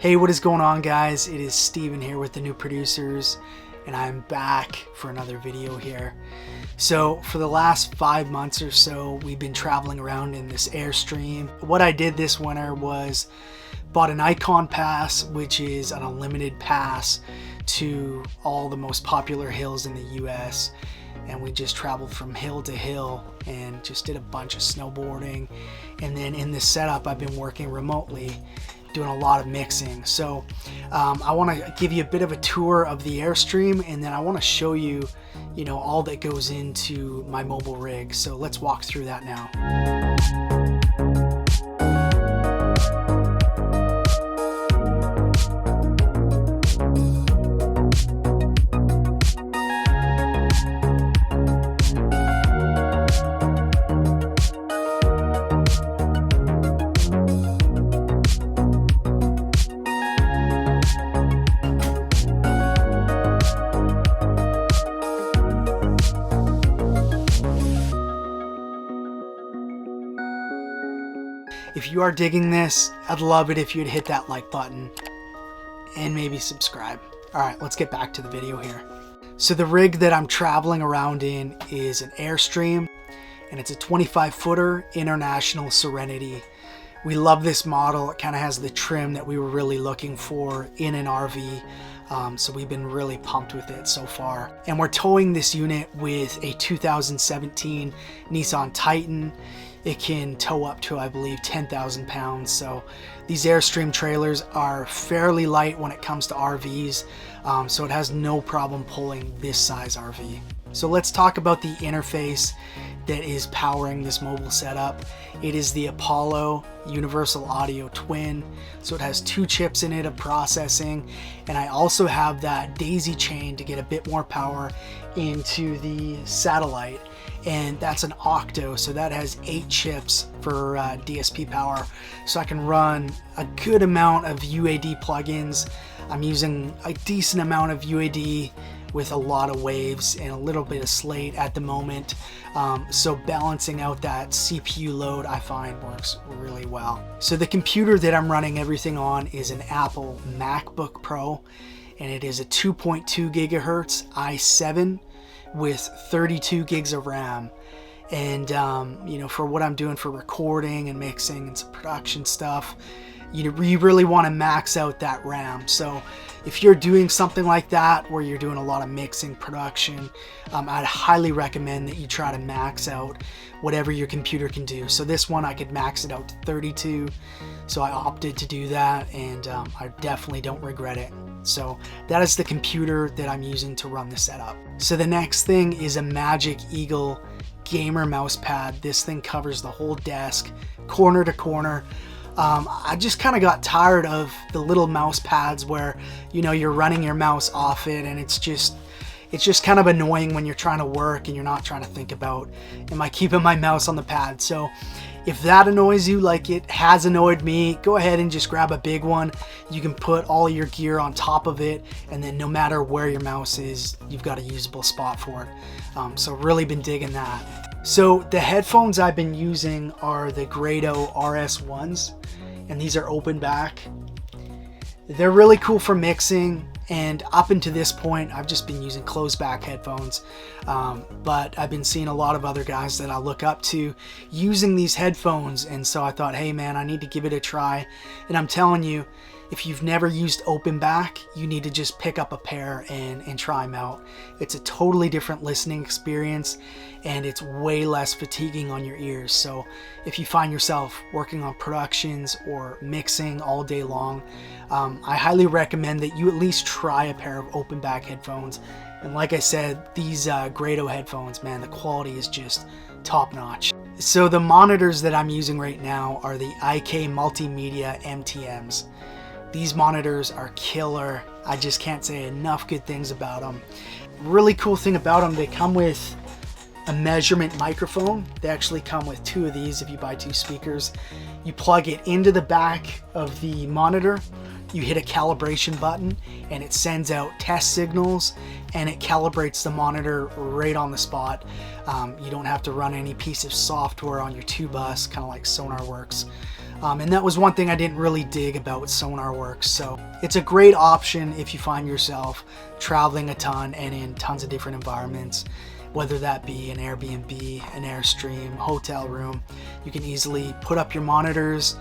Hey, what is going on, guys? It is Steven here with the New Producers, and I'm back for another video here. So for the last 5 months or so, we've been traveling around in this Airstream. What I did this winter was bought an Icon Pass, which is an unlimited pass to all the most popular hills in the US. And we just traveled from hill to hill and just did a bunch of snowboarding. And then in this setup, I've been working remotely, doing a lot of mixing. So I want to give you a bit of a tour of the Airstream, and then I want to show you, all that goes into my mobile rig. So let's walk through that now. If you are digging this, I'd love it if you'd hit that like button and maybe subscribe. All right, let's get back to the video here. So the rig that I'm traveling around in is an Airstream, and it's a 25-footer International Serenity. We love this model. It kind of has the trim that we were really looking for in an RV. So we've been really pumped with it so far. And we're towing this unit with a 2017 Nissan Titan. It can tow up to, I believe, 10,000 pounds. So these Airstream trailers are fairly light when it comes to RVs. So it has no problem pulling this size RV. So let's talk about the interface that is powering this mobile setup. It is the Apollo Universal Audio Twin. So it has 2 chips in it of processing. And I also have that daisy chain to get a bit more power into the satellite. And that's an Octo, so that has 8 chips for DSP power. So I can run a good amount of UAD plugins. I'm using a decent amount of UAD with a lot of waves and a little bit of slate at the moment. So balancing out that CPU load, I find, works really well. So the computer that I'm running everything on is an Apple MacBook Pro, and it is a 2.2 gigahertz i7 with 32 gigs of RAM. And for what I'm doing for recording and mixing and some production stuff, you really want to max out that RAM. So if you're doing something like that where you're doing a lot of mixing production, I'd highly recommend that you try to max out whatever your computer can do. So this one, I could max it out to 32, so I opted to do that, and I definitely don't regret it. So that is the computer that I'm using to run the setup. So the next thing is a Magic Eagle gamer mouse pad. This thing covers the whole desk, corner to corner. I just kind of got tired of the little mouse pads where you're running your mouse off it, and it's just kind of annoying when you're trying to work and you're not trying to think about, am I keeping my mouse on the pad? So if that annoys you like it has annoyed me, go ahead and just grab a big one. You can put all your gear on top of it, and then no matter where your mouse is, you've got a usable spot for it. So really been digging that. So the headphones I've been using are the Grado RS1s, and these are open back. They're really cool for mixing, and up until this point I've just been using closed back headphones, but I've been seeing a lot of other guys that I look up to using these headphones, and so I thought, hey man, I need to give it a try. And I'm telling you, if you've never used open back, you need to just pick up a pair and try them out. It's a totally different listening experience, and it's way less fatiguing on your ears. So if you find yourself working on productions or mixing all day long, I highly recommend that you at least try a pair of open back headphones. And like I said, these Grado headphones, man, the quality is just top notch. So the monitors that I'm using right now are the IK Multimedia MTMs. These monitors are killer. I just can't say enough good things about them. Really cool thing about them, they come with a measurement microphone. They actually come with 2 of these if you buy 2 speakers. You plug it into the back of the monitor, you hit a calibration button, and it sends out test signals, and it calibrates the monitor right on the spot. You don't have to run any piece of software on your 2 bus, kind of like Sonar works. And that was one thing I didn't really dig about SonarWorks. So it's a great option if you find yourself traveling a ton and in tons of different environments, whether that be an Airbnb, an Airstream, hotel room. You can easily put up your monitors,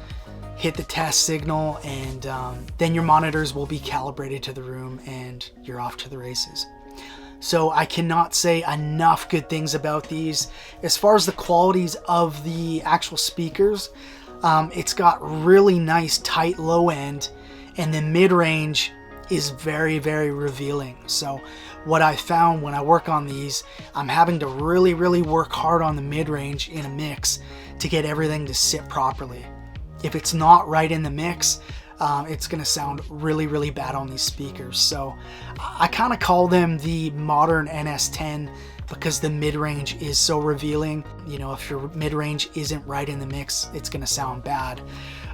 hit the test signal, and then your monitors will be calibrated to the room and you're off to the races. So I cannot say enough good things about these. As far as the qualities of the actual speakers, it's got really nice tight low end, and the mid-range is very, very revealing. So what I found when I work on these, I'm having to really, really work hard on the mid-range in a mix to get everything to sit properly. If it's not right in the mix, it's gonna sound really, really bad on these speakers. So I kind of call them the modern NS10 because the mid-range is so revealing. You know, if your mid-range isn't right in the mix, it's gonna sound bad.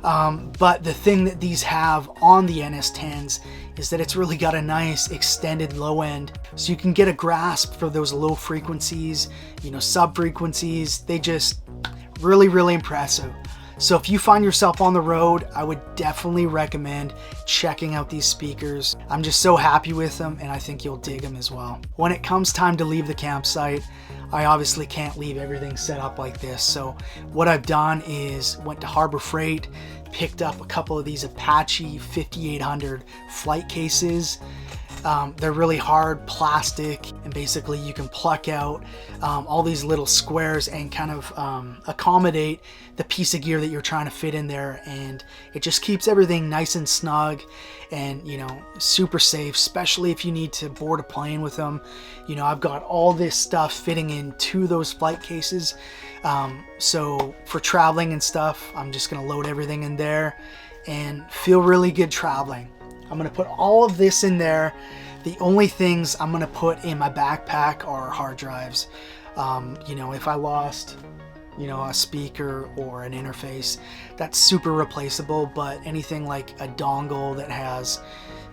But the thing that these have on the NS10s is that it's really got a nice extended low end, so you can get a grasp for those low frequencies, you know, sub frequencies. They just really, really impressive. So if you find yourself on the road, I would definitely recommend checking out these speakers. I'm just so happy with them, and I think you'll dig them as well. When it comes time to leave the campsite, I obviously can't leave everything set up like this. So what I've done is went to Harbor Freight, picked up a couple of these Apache 5800 flight cases. They're really hard plastic, and basically you can pluck out all these little squares and kind of accommodate the piece of gear that you're trying to fit in there, and it just keeps everything nice and snug and, you know, super safe, especially if you need to board a plane with them. You know, I've got all this stuff fitting into those flight cases, so for traveling and stuff, I'm just gonna load everything in there and feel really good traveling. I'm gonna put all of this in there. The only things I'm gonna put in my backpack are hard drives. You know, if I lost, you know, a speaker or an interface, that's super replaceable, but anything like a dongle that has,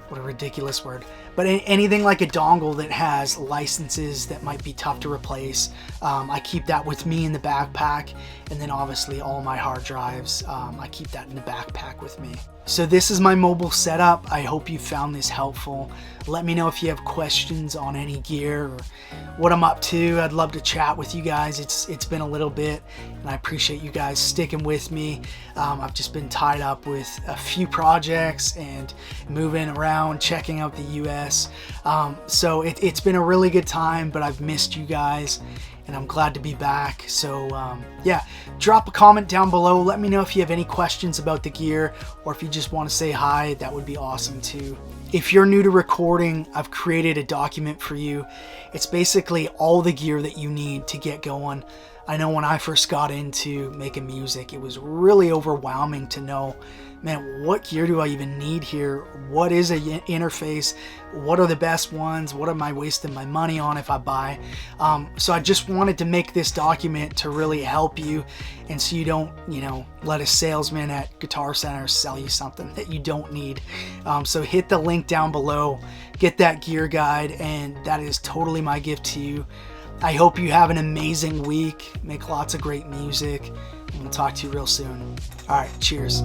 what a ridiculous word, but anything like a dongle that has licenses that might be tough to replace, I keep that with me in the backpack. And then obviously all my hard drives, I keep that in the backpack with me. So this is my mobile setup. I hope you found this helpful. Let me know if you have questions on any gear or what I'm up to. I'd love to chat with you guys. It's been a little bit, and I appreciate you guys sticking with me. I've just been tied up with a few projects and moving around, checking out the US. So it's been a really good time, but I've missed you guys, and I'm glad to be back. So yeah, drop a comment down below. Let me know if you have any questions about the gear, or if you just want to say hi. That would be awesome too. If you're new to recording, I've created a document for you. It's basically all the gear that you need to get going. I know when I first got into making music, it was really overwhelming to know, man, what gear do I even need here? What is an interface? What are the best ones? What am I wasting my money on if I buy? So I just wanted to make this document to really help you, and so you don't, you know, let a salesman at Guitar Center sell you something that you don't need. So hit the link down below, get that gear guide, and that is totally my gift to you. I hope you have an amazing week, make lots of great music, and we'll talk to you real soon. All right, cheers.